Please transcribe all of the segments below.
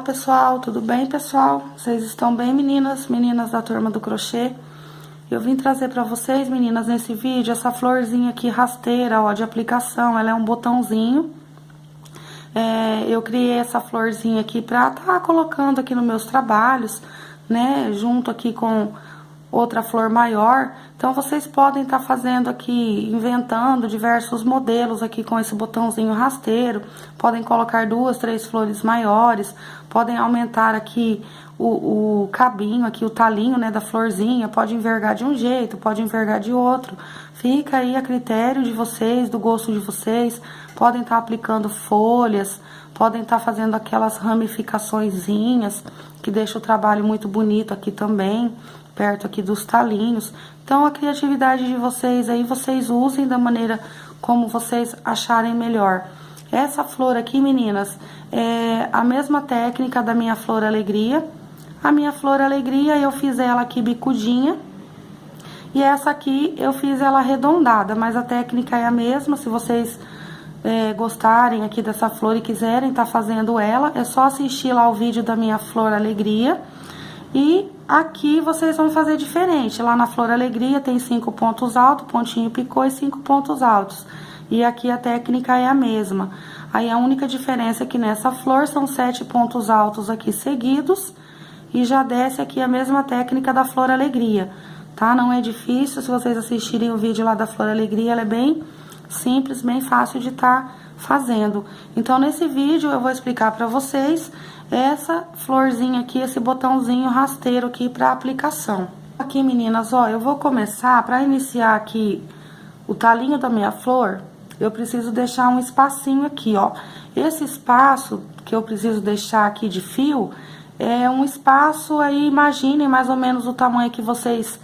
pessoal, tudo bem, pessoal? Vocês estão bem, meninas? Meninas da turma do crochê? Eu vim trazer pra vocês, meninas, nesse vídeo, essa florzinha aqui rasteira, ó, de aplicação. Ela é um botãozinho. Eu criei essa florzinha aqui pra tá colocando aqui nos meus trabalhos, né? Junto aqui com outra flor maior. Então, vocês podem estar fazendo aqui, inventando diversos modelos aqui com esse botãozinho rasteiro. Podem colocar 2, 3 flores maiores. Podem aumentar aqui o cabinho, aqui o talinho, né, da florzinha. Pode envergar de um jeito, pode envergar de outro. Fica aí a critério de vocês, do gosto de vocês. Podem estar aplicando folhas, podem estar fazendo aquelas ramificaçõezinhas, que deixa o trabalho muito bonito aqui também, perto aqui dos talinhos. Então, a criatividade de vocês aí, vocês usem da maneira como vocês acharem melhor. Essa flor aqui, meninas, é a mesma técnica da minha flor alegria. A minha flor alegria, eu fiz ela aqui bicudinha. E essa aqui, eu fiz ela arredondada, mas a técnica é a mesma. Se vocês gostarem aqui dessa flor e quiserem tá fazendo ela, é só assistir lá o vídeo da minha flor alegria. E aqui vocês vão fazer diferente. Lá na flor alegria tem 5 pontos altos, pontinho picô e 5 pontos altos. E aqui a técnica é a mesma. Aí a única diferença é que nessa flor são 7 pontos altos aqui seguidos. E já desce aqui a mesma técnica da flor alegria, tá? Não é difícil, se vocês assistirem o vídeo lá da flor alegria, ela é bem simples, bem fácil de tá fazendo. Então, nesse vídeo eu vou explicar pra vocês essa florzinha aqui, esse botãozinho rasteiro aqui pra aplicação. Aqui, meninas, ó, eu vou começar, pra iniciar aqui o talinho da minha flor, eu preciso deixar um espacinho aqui, ó. Esse espaço que eu preciso deixar aqui de fio é um espaço aí, imaginem mais ou menos o tamanho que vocês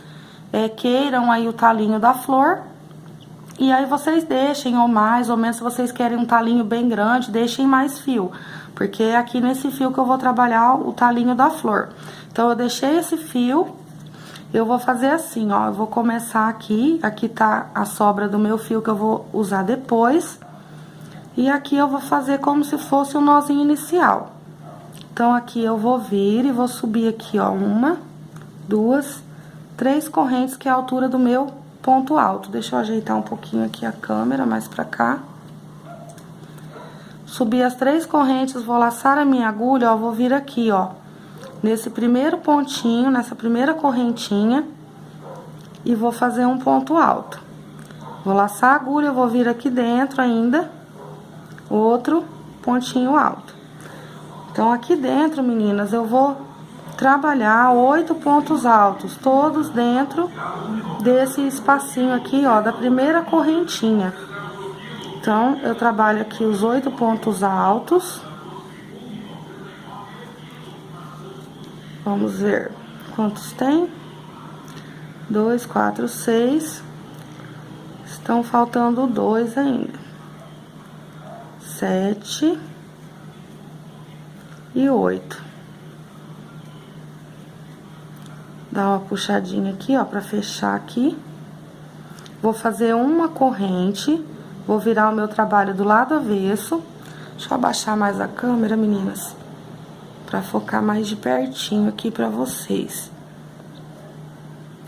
queiram aí o talinho da flor. E aí vocês deixem, ou mais ou menos, se vocês querem um talinho bem grande, deixem mais fio. Porque é aqui nesse fio que eu vou trabalhar o talinho da flor. Então, eu deixei esse fio, eu vou fazer assim, ó. Eu vou começar aqui tá a sobra do meu fio que eu vou usar depois. E aqui eu vou fazer como se fosse um nozinho inicial. Então, aqui eu vou vir e vou subir aqui, ó, 1, 2, 3 correntes, que é a altura do meu ponto alto. Deixa eu ajeitar um pouquinho aqui a câmera, mais pra cá. Subi as 3 correntes, vou laçar a minha agulha, ó, vou vir aqui, ó, nesse primeiro pontinho, nessa primeira correntinha, e vou fazer um ponto alto. Vou laçar a agulha, vou vir aqui dentro ainda, outro pontinho alto. Então, aqui dentro, meninas, eu vou trabalhar 8 pontos altos, todos dentro desse espacinho aqui, ó, da primeira correntinha. Então, eu trabalho aqui os 8 pontos altos. Vamos ver quantos tem. 2, 4, 6. Estão faltando 2 ainda. 7 e 8. Dá uma puxadinha aqui, ó, pra fechar aqui. Vou fazer uma corrente, vou virar o meu trabalho do lado avesso. Deixa eu abaixar mais a câmera, meninas, pra focar mais de pertinho aqui pra vocês.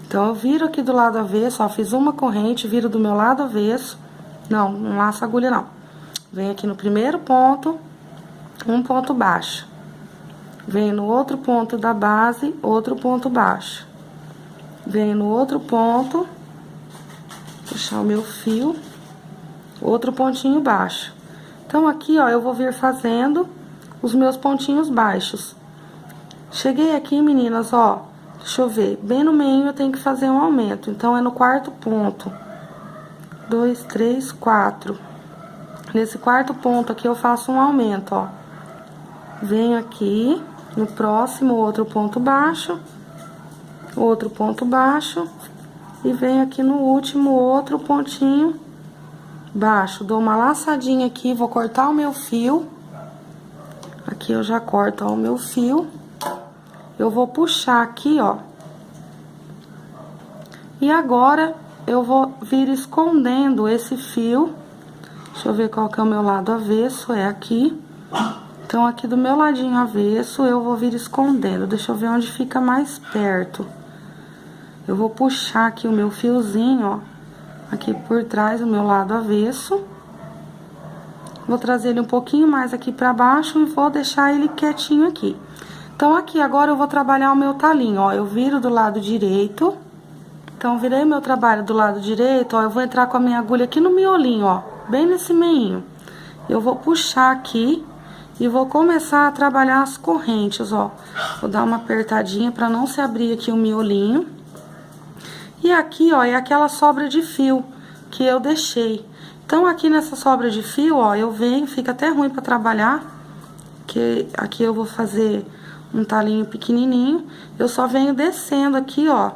Então, eu viro aqui do lado avesso, ó, fiz uma corrente, viro do meu lado avesso. Não laço a agulha, não. Venho aqui no primeiro ponto, um ponto baixo. Venho no outro ponto da base, outro ponto baixo. Venho no outro ponto, puxar o meu fio, outro pontinho baixo. Então, aqui, ó, eu vou vir fazendo os meus pontinhos baixos. Cheguei aqui, meninas, ó, deixa eu ver, bem no meio eu tenho que fazer um aumento. Então, é no quarto ponto. 2, 3, 4. Nesse quarto ponto aqui, eu faço um aumento, ó. Venho aqui no próximo outro ponto baixo, e venho aqui no último outro pontinho baixo. Dou uma laçadinha aqui, vou cortar o meu fio. Aqui eu já corto, ó, o meu fio. Eu vou puxar aqui, ó. E agora eu vou vir escondendo esse fio. Deixa eu ver qual que é o meu lado avesso, é aqui. Então, aqui do meu ladinho avesso, eu vou vir escondendo. Deixa eu ver onde fica mais perto. Eu vou puxar aqui o meu fiozinho, ó, aqui por trás, o meu lado avesso. Vou trazer ele um pouquinho mais aqui pra baixo e vou deixar ele quietinho aqui. Então, aqui agora eu vou trabalhar o meu talinho, ó. Eu viro do lado direito. Então, virei meu trabalho do lado direito, ó. Eu vou entrar com a minha agulha aqui no miolinho, ó. Bem nesse meinho. Eu vou puxar aqui e vou começar a trabalhar as correntes, ó. Vou dar uma apertadinha pra não se abrir aqui o miolinho. E aqui, ó, é aquela sobra de fio que eu deixei. Então, aqui nessa sobra de fio, ó, eu venho, fica até ruim pra trabalhar, que aqui eu vou fazer um talinho pequenininho. Eu só venho descendo aqui, ó,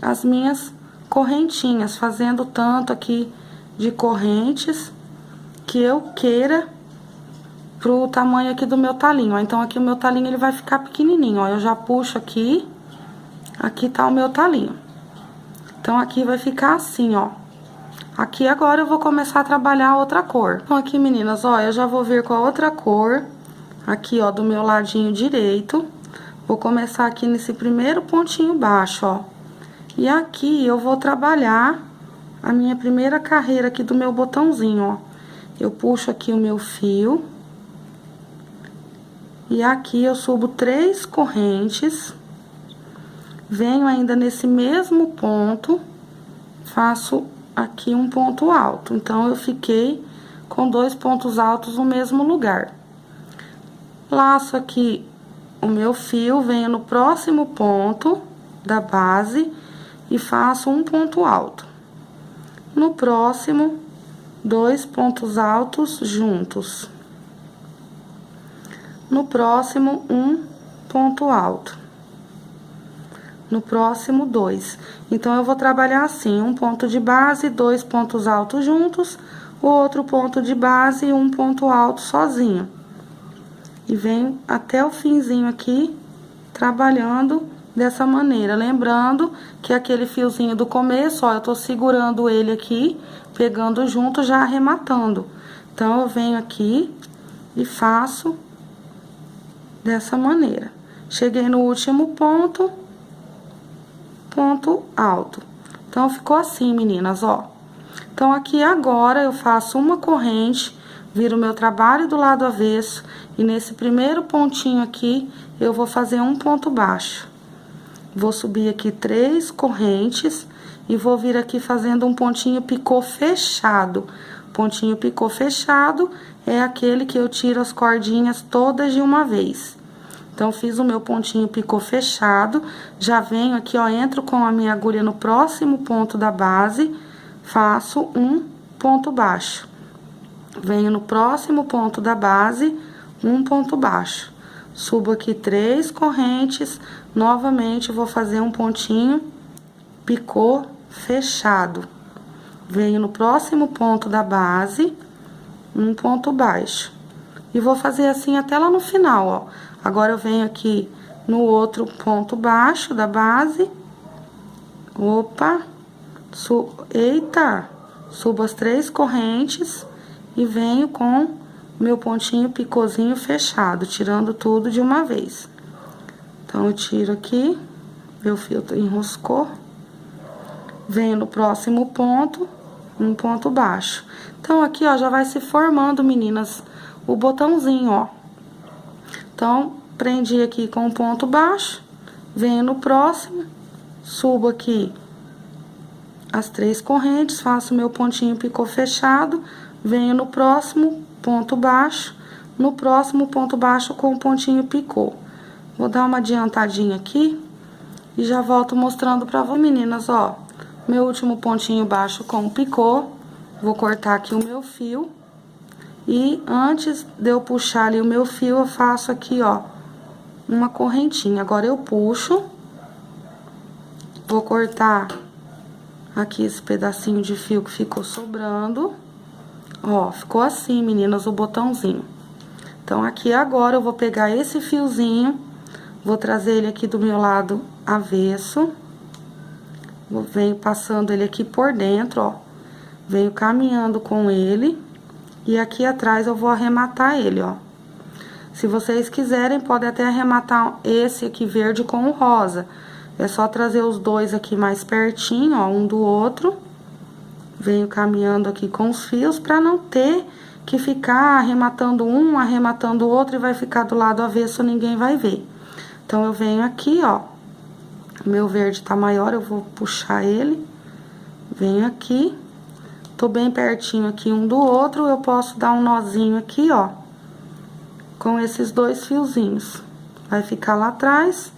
as minhas correntinhas, fazendo tanto aqui de correntes que eu queira pro tamanho aqui do meu talinho, ó. Então, aqui o meu talinho, ele vai ficar pequenininho, ó. Eu já puxo aqui, aqui tá o meu talinho. Então, aqui vai ficar assim, ó. Aqui agora eu vou começar a trabalhar outra cor. Então, aqui, meninas, ó, eu já vou vir com a outra cor, aqui, ó, do meu ladinho direito. Vou começar aqui nesse primeiro pontinho baixo, ó. E aqui eu vou trabalhar a minha primeira carreira aqui do meu botãozinho, ó. Eu puxo aqui o meu fio. E aqui eu subo 3 correntes. Venho ainda nesse mesmo ponto, faço aqui um ponto alto. Então, eu fiquei com 2 pontos altos no mesmo lugar. Laço aqui o meu fio, venho no próximo ponto da base e faço um ponto alto. No próximo, 2 pontos altos juntos. No próximo, um ponto alto. No próximo, 2. Então, eu vou trabalhar assim, um ponto de base, 2 pontos altos juntos, o outro ponto de base e um ponto alto sozinho. E venho até o finzinho aqui, trabalhando dessa maneira. Lembrando que aquele fiozinho do começo, ó, eu tô segurando ele aqui, pegando junto, já arrematando. Então, eu venho aqui e faço dessa maneira. Cheguei no último ponto, ponto alto. Então, ficou assim, meninas, ó. Então, aqui agora eu faço uma corrente, viro o meu trabalho do lado avesso, e nesse primeiro pontinho aqui, eu vou fazer um ponto baixo. Vou subir aqui 3 correntes, e vou vir aqui fazendo um pontinho picô fechado. Pontinho picô fechado é aquele que eu tiro as cordinhas todas de uma vez. Então, fiz o meu pontinho picô fechado, já venho aqui, ó, entro com a minha agulha no próximo ponto da base, faço um ponto baixo. Venho no próximo ponto da base, um ponto baixo. Subo aqui 3 correntes, novamente vou fazer um pontinho picô fechado. Venho no próximo ponto da base, um ponto baixo. E vou fazer assim até lá no final, ó. Agora, eu venho aqui no outro ponto baixo da base. Opa! Eita! Subo as 3 correntes e venho com meu pontinho picôzinho fechado, tirando tudo de uma vez. Então, eu tiro aqui, meu fio enroscou. Venho no próximo ponto, um ponto baixo. Então, aqui, ó, já vai se formando, meninas, o botãozinho, ó. Então, prendi aqui com um ponto baixo, venho no próximo, subo aqui as 3 correntes, faço meu pontinho picô fechado, venho no próximo ponto baixo, no próximo ponto baixo com o pontinho picô. Vou dar uma adiantadinha aqui e já volto mostrando pra vocês, meninas, ó. Meu último pontinho baixo com o picô, vou cortar aqui o meu fio. E antes de eu puxar ali o meu fio, eu faço aqui, ó, uma correntinha. Agora, eu puxo, vou cortar aqui esse pedacinho de fio que ficou sobrando. Ó, ficou assim, meninas, o botãozinho. Então, aqui agora eu vou pegar esse fiozinho, vou trazer ele aqui do meu lado avesso. Venho passando ele aqui por dentro, ó. Venho caminhando com ele. E aqui atrás eu vou arrematar ele, ó. Se vocês quiserem, podem até arrematar esse aqui verde com o rosa. É só trazer os dois aqui mais pertinho, ó, um do outro. Venho caminhando aqui com os fios pra não ter que ficar arrematando um, arrematando o outro e vai ficar do lado avesso, ninguém vai ver. Então, eu venho aqui, ó. Meu verde tá maior, eu vou puxar ele. Venho aqui. Tô bem pertinho aqui um do outro, eu posso dar um nozinho aqui, ó. Com esses dois fiozinhos. Vai ficar lá atrás,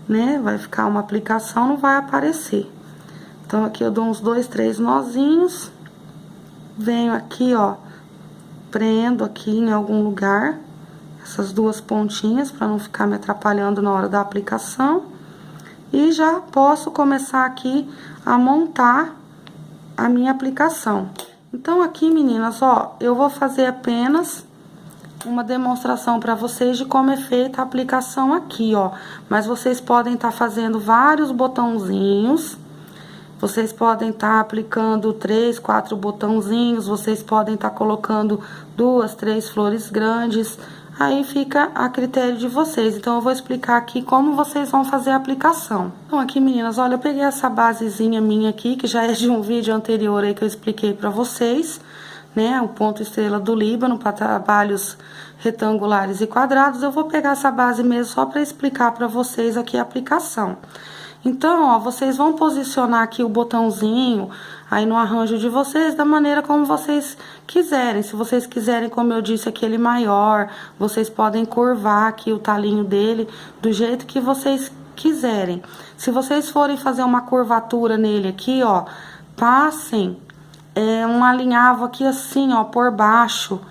né? Vai ficar uma aplicação, não vai aparecer. Então, aqui eu dou uns 2, 3 nozinhos. Venho aqui, ó. Prendo aqui em algum lugar. Essas duas pontinhas, pra não ficar me atrapalhando na hora da aplicação. E já posso começar aqui a montar a minha aplicação. Então, aqui, meninas, ó, eu vou fazer apenas uma demonstração para vocês de como é feita a aplicação aqui, ó. Mas vocês podem estar fazendo vários botãozinhos. Vocês podem estar aplicando 3, 4 botãozinhos. Vocês podem estar colocando 2, 3 flores grandes. Aí fica a critério de vocês. Então, eu vou explicar aqui como vocês vão fazer a aplicação. Então, aqui, meninas, olha, eu peguei essa basezinha minha aqui, que já é de um vídeo anterior aí que eu expliquei pra vocês, né? O ponto estrela do Líbano para trabalhos retangulares e quadrados. Eu vou pegar essa base mesmo só pra explicar pra vocês aqui a aplicação. Então, ó, vocês vão posicionar aqui o botãozinho aí no arranjo de vocês da maneira como vocês quiserem. Se vocês quiserem, como eu disse, aquele maior, vocês podem curvar aqui o talinho dele do jeito que vocês quiserem. Se vocês forem fazer uma curvatura nele aqui, ó, passem um alinhavo aqui assim, ó, por baixo.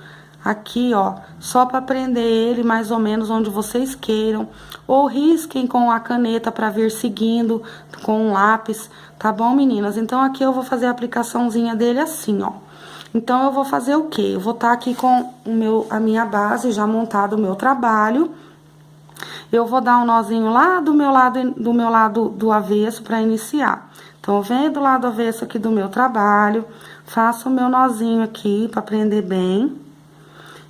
Aqui, ó, só para prender ele mais ou menos onde vocês queiram. Ou risquem com a caneta para vir seguindo com um lápis, tá bom, meninas? Então, aqui eu vou fazer a aplicaçãozinha dele assim, ó. Então, eu vou fazer o quê? Eu vou estar aqui com a minha base já montada, o meu trabalho. Eu vou dar um nozinho lá do meu lado do avesso para iniciar. Então, eu venho do lado avesso aqui do meu trabalho, faço o meu nozinho aqui para prender bem.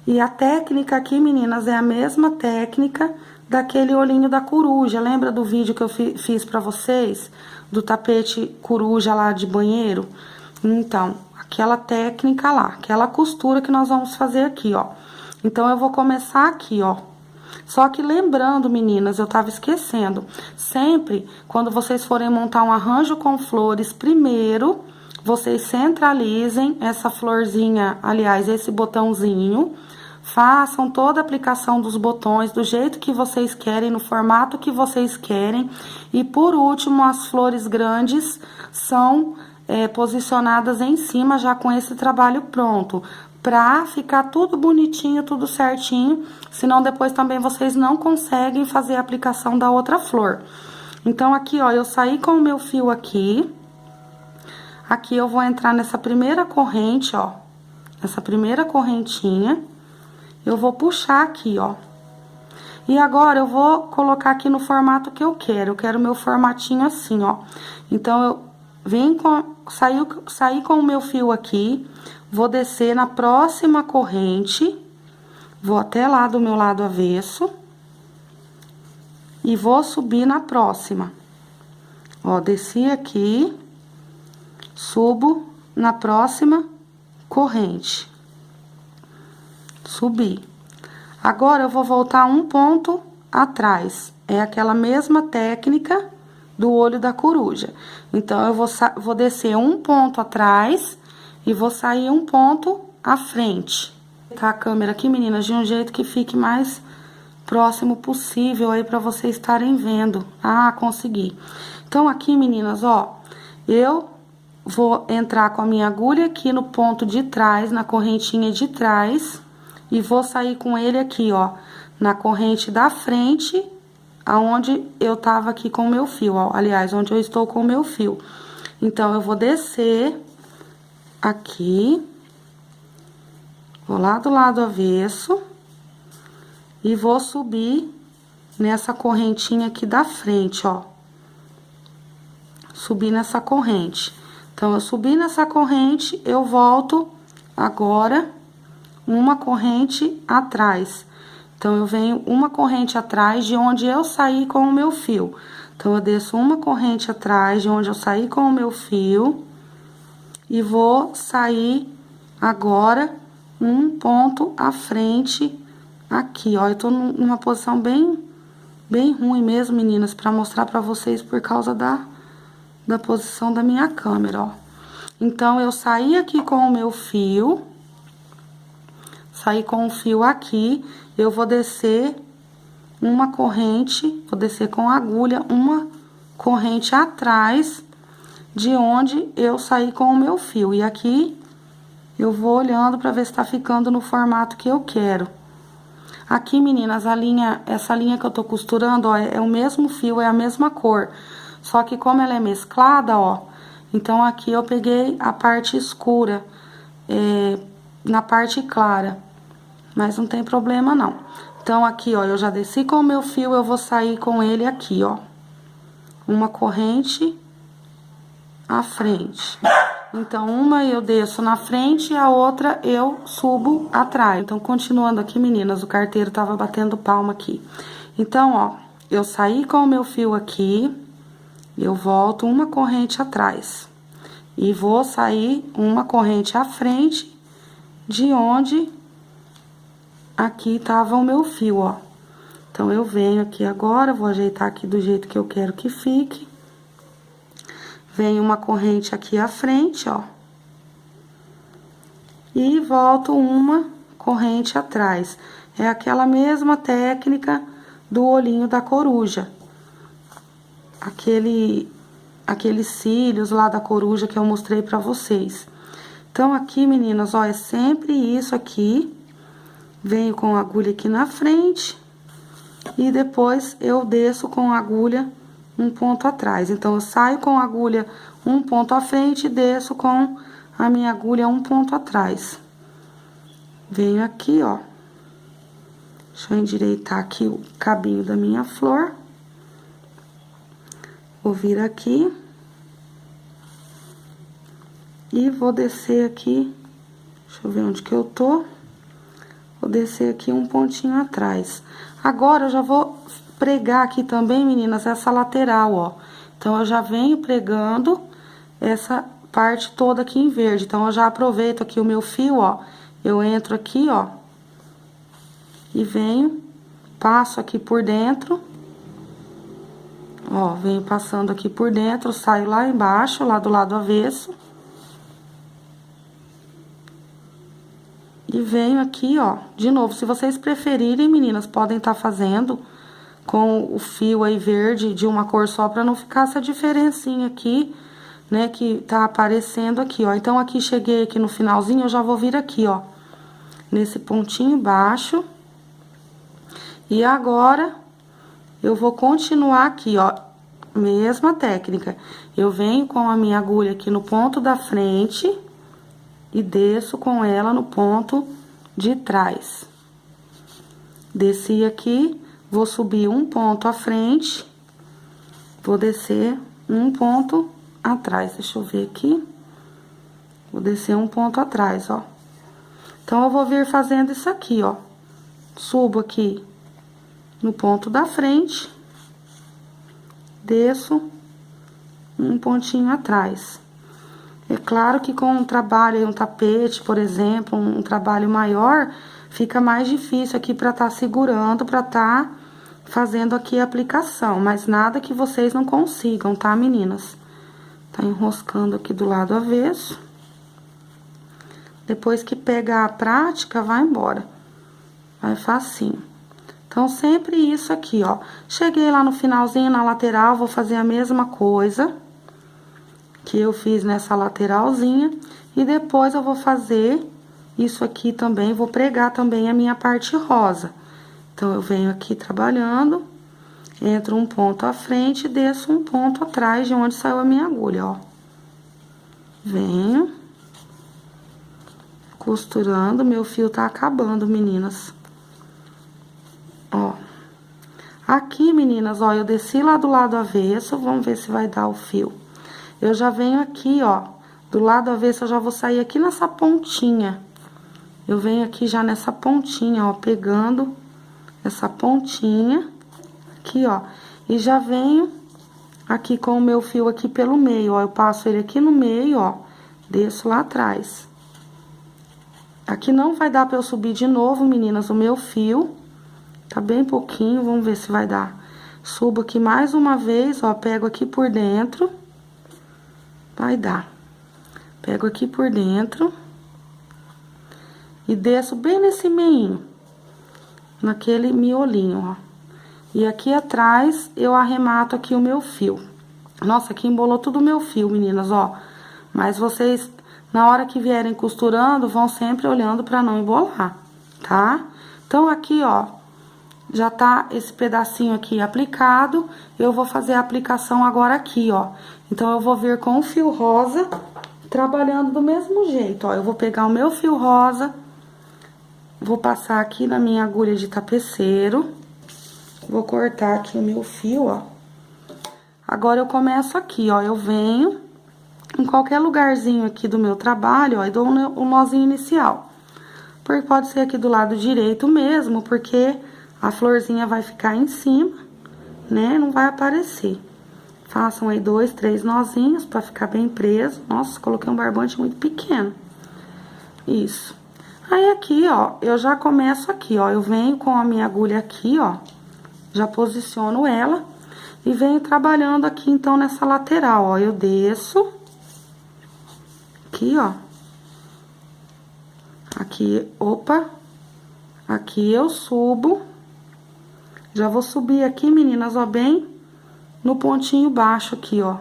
E a técnica aqui, meninas, é a mesma técnica daquele olhinho da coruja. Lembra do vídeo que eu fiz pra vocês? Do tapete coruja lá de banheiro? Então, aquela técnica lá, aquela costura que nós vamos fazer aqui, ó. Então, eu vou começar aqui, ó. Só que lembrando, meninas, eu tava esquecendo. Sempre, quando vocês forem montar um arranjo com flores, primeiro, vocês centralizem essa florzinha, aliás, esse botãozinho. Façam toda a aplicação dos botões do jeito que vocês querem, no formato que vocês querem. E por último, as flores grandes são posicionadas em cima já com esse trabalho pronto. Pra ficar tudo bonitinho, tudo certinho. Senão depois também vocês não conseguem fazer a aplicação da outra flor. Então, aqui, ó, eu saí com o meu fio aqui. Aqui eu vou entrar nessa primeira corrente, ó. Essa primeira correntinha. Eu vou puxar aqui, ó. E agora, eu vou colocar aqui no formato que eu quero. Eu quero o meu formatinho assim, ó. Então, eu venho saí com o meu fio aqui. Vou descer na próxima corrente. Vou até lá do meu lado avesso. E vou subir na próxima. Ó, desci aqui. Subo na próxima corrente. Subi. Agora, eu vou voltar um ponto atrás. É aquela mesma técnica do olho da coruja. Então, eu vou descer um ponto atrás e vou sair um ponto à frente. Vou colocar a câmera aqui, meninas, de um jeito que fique mais próximo possível aí pra vocês estarem vendo. Ah, consegui. Então, aqui, meninas, ó, eu vou entrar com a minha agulha aqui no ponto de trás, na correntinha de trás. E vou sair com ele aqui, ó, na corrente da frente, aonde eu tava aqui com o meu fio, ó. Aliás, onde eu estou com o meu fio. Então, eu vou descer aqui. Vou lá do lado avesso. E vou subir nessa correntinha aqui da frente, ó. Subir nessa corrente. Então, eu subi nessa corrente, eu volto agora uma corrente atrás. Então, eu venho uma corrente atrás de onde eu saí com o meu fio. Então, eu desço uma corrente atrás de onde eu saí com o meu fio. E vou sair agora um ponto à frente aqui, ó. Eu tô numa posição bem ruim mesmo, meninas, pra mostrar pra vocês por causa da posição da minha câmera, ó. Então, eu saí aqui com o meu fio, saí com o fio aqui, eu vou descer uma corrente, vou descer com a agulha uma corrente atrás de onde eu saí com o meu fio. E aqui eu vou olhando pra ver se tá ficando no formato que eu quero. Aqui, meninas, essa linha que eu tô costurando, ó, é o mesmo fio, é a mesma cor. Só que como ela é mesclada, ó, então aqui eu peguei a parte escura, na parte clara. Mas não tem problema, não. Então, aqui, ó, eu já desci com o meu fio, eu vou sair com ele aqui, ó. Uma corrente à frente. Então, uma eu desço na frente e a outra eu subo atrás. Então, continuando aqui, meninas, o carteiro tava batendo palma aqui. Então, ó, eu saí com o meu fio aqui, eu volto uma corrente atrás. E vou sair uma corrente à frente de onde aqui tava o meu fio, ó. Então, eu venho aqui agora, vou ajeitar aqui do jeito que eu quero que fique. Venho uma corrente aqui à frente, ó. E volto uma corrente atrás. É aquela mesma técnica do olhinho da coruja. Aqueles cílios lá da coruja que eu mostrei pra vocês. Então, aqui, meninas, ó, é sempre isso aqui. Venho com a agulha aqui na frente. E depois eu desço com a agulha um ponto atrás. Então, eu saio com a agulha um ponto à frente e desço com a minha agulha um ponto atrás. Venho aqui, ó. Deixa eu endireitar aqui o cabinho da minha flor. Vou vir aqui. E vou descer aqui. Deixa eu ver onde que eu tô. Vou descer aqui um pontinho atrás. Agora, eu já vou pregar aqui também, meninas, essa lateral, ó. Então, eu já venho pregando essa parte toda aqui em verde. Então, eu já aproveito aqui o meu fio, ó. Eu entro aqui, ó. E venho, passo aqui por dentro. Ó, venho passando aqui por dentro, saio lá embaixo, lá do lado avesso. E venho aqui, ó, de novo, se vocês preferirem, meninas, podem estar fazendo com o fio aí verde de uma cor só, pra não ficar essa diferencinha aqui, né, que tá aparecendo aqui, ó. Então, aqui, cheguei aqui no finalzinho, eu já vou vir aqui, ó, nesse pontinho baixo. E agora, eu vou continuar aqui, ó, mesma técnica. Eu venho com a minha agulha aqui no ponto da frente e desço com ela no ponto de trás. Desci aqui, vou subir um ponto à frente, vou descer um ponto atrás. Deixa eu ver aqui. Vou descer um ponto atrás, ó. Então, eu vou vir fazendo isso aqui, ó. Subo aqui no ponto da frente, desço um pontinho atrás. É claro que com um trabalho, um tapete, por exemplo, um trabalho maior, fica mais difícil aqui pra tá segurando, pra tá fazendo aqui a aplicação. Mas nada que vocês não consigam, tá, meninas? Tá enroscando aqui do lado avesso. Depois que pegar a prática, vai embora. Vai facinho. Então, sempre isso aqui, ó. Cheguei lá no finalzinho, na lateral, vou fazer a mesma coisa que eu fiz nessa lateralzinha. E depois eu vou fazer isso aqui também, vou pregar também a minha parte rosa. Então, eu venho aqui trabalhando, entro um ponto à frente e desço um ponto atrás de onde saiu a minha agulha, ó. Venho costurando, meu fio tá acabando, meninas. Ó. Aqui, meninas, ó, eu desci lá do lado avesso, vamos ver se vai dar o fio. Eu já venho aqui, ó, do lado avesso, eu já vou sair aqui nessa pontinha. Eu venho aqui já nessa pontinha, ó, pegando essa pontinha aqui, ó. E já venho aqui com o meu fio aqui pelo meio, ó. Eu passo ele aqui no meio, ó. Desço lá atrás. Aqui não vai dar pra eu subir de novo, meninas, o meu fio. Tá bem pouquinho, vamos ver se vai dar. Subo aqui mais uma vez, ó. Pego aqui por dentro. Vai dar. Pego aqui por dentro. E desço bem nesse meinho. Naquele miolinho, ó. E aqui atrás, eu arremato aqui o meu fio. Nossa, aqui embolou tudo o meu fio, meninas, ó. Mas vocês, na hora que vierem costurando, vão sempre olhando pra não embolar, tá? Então, aqui, ó, já tá esse pedacinho aqui aplicado. Eu vou fazer a aplicação agora aqui, ó. Então, eu vou vir com o fio rosa, trabalhando do mesmo jeito, ó. Eu vou pegar o meu fio rosa, vou passar aqui na minha agulha de tapeceiro. Vou cortar aqui o meu fio, ó. Agora, eu começo aqui, ó. Eu venho em qualquer lugarzinho aqui do meu trabalho, ó, e dou o nozinho inicial. Porque pode ser aqui do lado direito mesmo, porque a florzinha vai ficar em cima, né? Não vai aparecer. Façam aí 2, 3 nozinhos pra ficar bem preso. Nossa, coloquei um barbante muito pequeno. Isso. Aí, aqui, ó, eu já começo aqui, ó. Eu venho com a minha agulha aqui, ó. Já posiciono ela e venho trabalhando aqui, então, nessa lateral, ó. Eu desço. Aqui, ó. Aqui, opa. Aqui eu subo. Já vou subir aqui, meninas, ó, bem no pontinho baixo aqui, ó.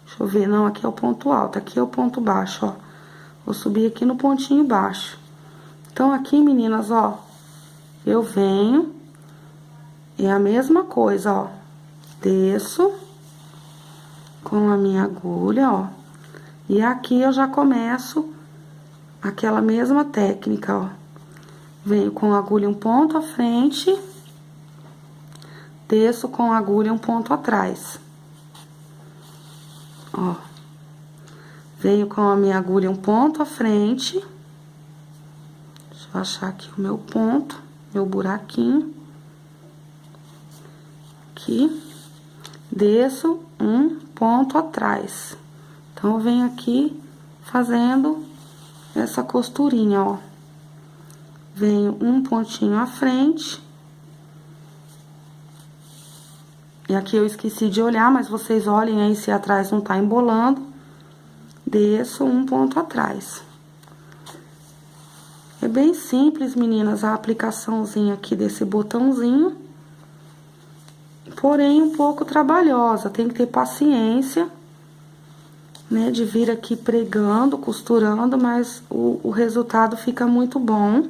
Deixa eu ver, não, aqui é o ponto alto, aqui é o ponto baixo, ó. Vou subir aqui no pontinho baixo. Então, aqui, meninas, ó, eu venho... É a mesma coisa, ó. Desço com a minha agulha, ó. E aqui eu já começo aquela mesma técnica, ó. Venho com a agulha um ponto à frente. Desço com a agulha um ponto atrás. Ó. Venho com a minha agulha um ponto à frente. Deixa eu achar aqui o meu ponto, meu buraquinho. Aqui, desço um ponto atrás. Então, eu venho aqui fazendo essa costurinha, ó. Venho um pontinho à frente. E aqui eu esqueci de olhar, mas vocês olhem aí se atrás não tá embolando. Desço um ponto atrás. É bem simples, meninas, a aplicaçãozinha aqui desse botãozinho. Porém, um pouco trabalhosa, tem que ter paciência, né, de vir aqui pregando, costurando, mas o resultado fica muito bom.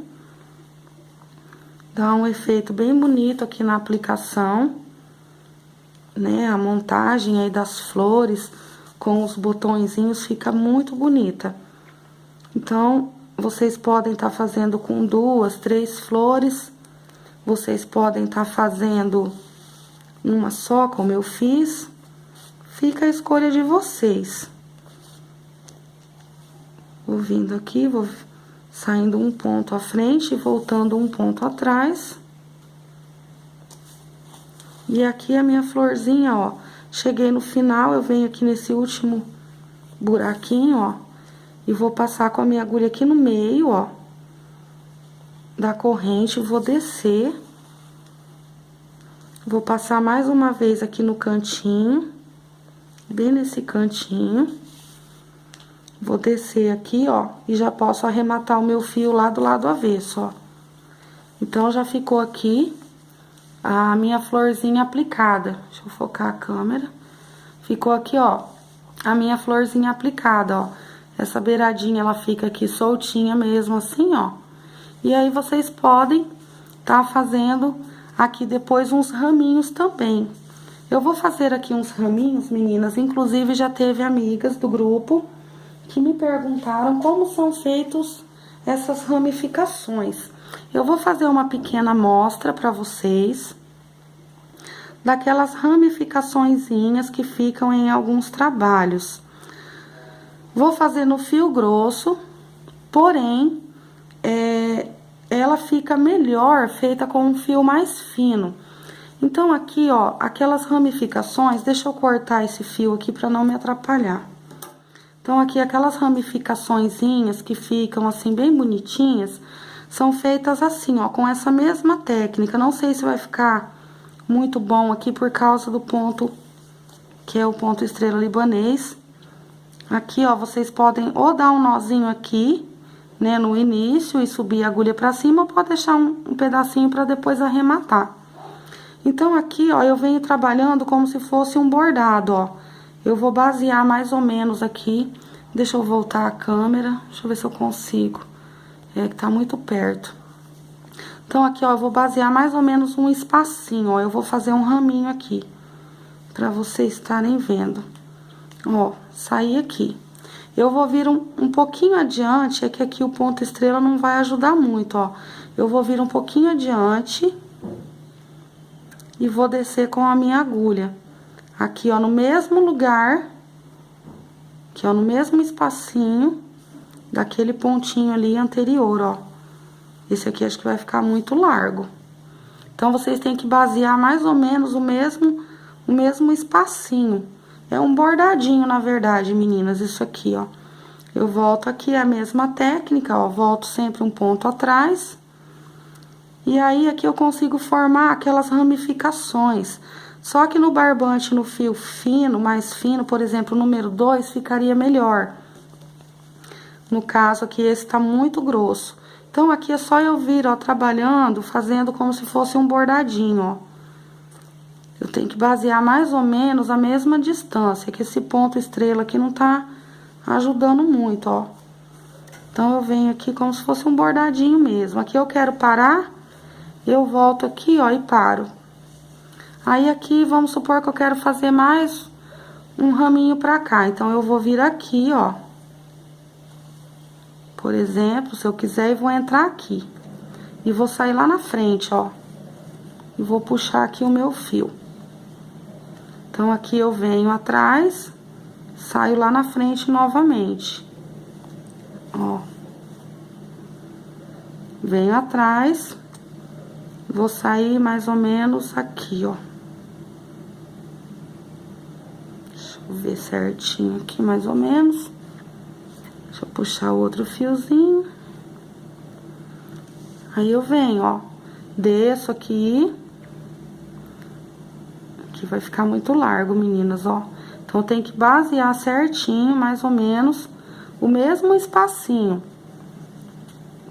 Dá um efeito bem bonito aqui na aplicação, né, a montagem aí das flores com os botõezinhos fica muito bonita. Então, vocês podem estar fazendo com 2, 3 flores, vocês podem estar fazendo... uma só, como eu fiz, fica a escolha de vocês. Vou vindo aqui, vou saindo um ponto à frente e voltando um ponto atrás. E aqui a minha florzinha, ó, cheguei no final, eu venho aqui nesse último buraquinho, ó, e vou passar com a minha agulha aqui no meio, ó, da corrente, vou descer. Vou passar mais uma vez aqui no cantinho, bem nesse cantinho. Vou descer aqui, ó, e já posso arrematar o meu fio lá do lado avesso, ó. Então, já ficou aqui a minha florzinha aplicada. Deixa eu focar a câmera. Ficou aqui, ó, a minha florzinha aplicada, ó. Essa beiradinha, ela fica aqui soltinha mesmo, assim, ó. E aí, vocês podem tá fazendo... aqui depois uns raminhos também. Eu vou fazer aqui uns raminhos, meninas. Inclusive, já teve amigas do grupo que me perguntaram como são feitos essas ramificações. Eu vou fazer uma pequena amostra para vocês daquelas ramificaçõezinhas que ficam em alguns trabalhos. Vou fazer no fio grosso, porém, é ela fica melhor feita com um fio mais fino. Então, aqui, ó, aquelas ramificações, deixa eu cortar esse fio aqui pra não me atrapalhar. Então, aqui, aquelas ramificaçõezinhas que ficam, assim, bem bonitinhas, são feitas assim, ó, com essa mesma técnica. Não sei se vai ficar muito bom aqui por causa do ponto, que é o ponto estrela libanês. Aqui, ó, vocês podem ou dar um nozinho aqui, né, no início e subir a agulha pra cima, ou pode deixar um pedacinho pra depois arrematar. Então, aqui, ó, eu venho trabalhando como se fosse um bordado, ó. Eu vou basear mais ou menos aqui. Deixa eu voltar a câmera, deixa eu ver se eu consigo. É que tá muito perto. Então, aqui, ó, eu vou basear mais ou menos um espacinho, ó. Eu vou fazer um raminho aqui, pra vocês estarem vendo. Ó, saí aqui. Eu vou vir um pouquinho adiante, é que aqui o ponto estrela não vai ajudar muito, ó. Eu vou vir um pouquinho adiante e vou descer com a minha agulha. Aqui, ó, no mesmo lugar, aqui, ó, no mesmo espacinho daquele pontinho ali anterior, ó. Esse aqui acho que vai ficar muito largo. Então, vocês têm que basear mais ou menos o mesmo espacinho. É um bordadinho, na verdade, meninas, isso aqui, ó. Eu volto aqui, é a mesma técnica, ó, volto sempre um ponto atrás. E aí, aqui eu consigo formar aquelas ramificações. Só que no barbante, no fio fino, mais fino, por exemplo, o número 2, ficaria melhor. No caso aqui, esse tá muito grosso. Então, aqui é só eu vir, ó, trabalhando, fazendo como se fosse um bordadinho, ó. Eu tenho que basear mais ou menos a mesma distância, que esse ponto estrela aqui não tá ajudando muito, ó. Então, eu venho aqui como se fosse um bordadinho mesmo. Aqui eu quero parar, eu volto aqui, ó, e paro. Aí, aqui, vamos supor que eu quero fazer mais um raminho pra cá. Então, eu vou vir aqui, ó. Por exemplo, se eu quiser, eu vou entrar aqui. E vou sair lá na frente, ó. E vou puxar aqui o meu fio. Então, aqui eu venho atrás, saio lá na frente novamente. Ó. Venho atrás, vou sair mais ou menos aqui, ó. Deixa eu ver certinho aqui, mais ou menos. Deixa eu puxar outro fiozinho. Aí, eu venho, ó. Desço aqui. Aqui vai ficar muito largo, meninas, ó. Então, tem que basear certinho, mais ou menos, o mesmo espacinho.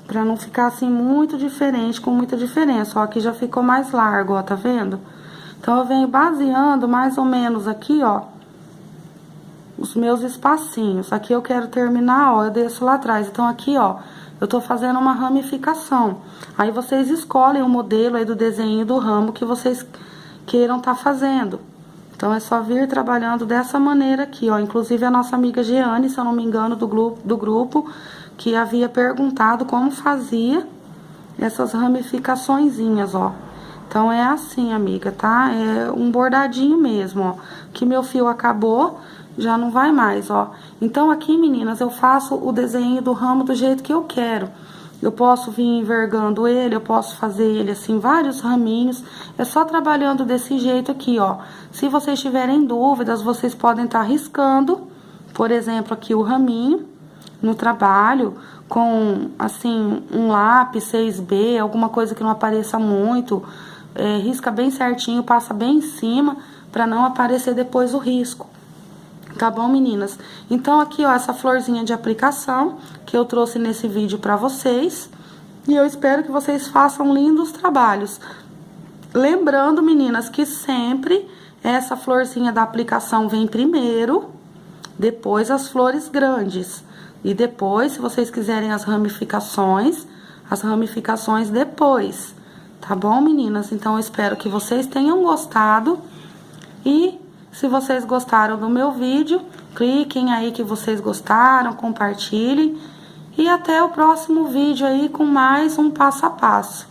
Pra não ficar, assim, muito diferente, com muita diferença. Ó, aqui já ficou mais largo, ó, tá vendo? Então, eu venho baseando mais ou menos aqui, ó, os meus espacinhos. Aqui eu quero terminar, ó, eu desço lá atrás. Então, aqui, ó, eu tô fazendo uma ramificação. Aí, vocês escolhem o modelo aí do desenho do ramo que vocês queiram tá fazendo. Então, é só vir trabalhando dessa maneira aqui, ó. Inclusive, a nossa amiga Jeane, se eu não me engano, do grupo, que havia perguntado como fazia essas ramificaçõezinhas, ó. Então, é assim, amiga, tá? É um bordadinho mesmo, ó. Que meu fio acabou, já não vai mais, ó. Então, aqui, meninas, eu faço o desenho do ramo do jeito que eu quero. Eu posso vir envergando ele, eu posso fazer ele assim, vários raminhos. É só trabalhando desse jeito aqui, ó. Se vocês tiverem dúvidas, vocês podem estar riscando, por exemplo, aqui o raminho no trabalho, com, assim, um lápis 6B, alguma coisa que não apareça muito. Risca bem certinho, passa bem em cima, pra não aparecer depois o risco. Tá bom, meninas? Então, aqui, ó, essa florzinha de aplicação que eu trouxe nesse vídeo pra vocês. E eu espero que vocês façam lindos trabalhos. Lembrando, meninas, que sempre essa florzinha da aplicação vem primeiro, depois as flores grandes. E depois, se vocês quiserem as ramificações depois. Tá bom, meninas? Então, eu espero que vocês tenham gostado. E se vocês gostaram do meu vídeo, cliquem aí que vocês gostaram, compartilhem. E até o próximo vídeo aí com mais um passo a passo.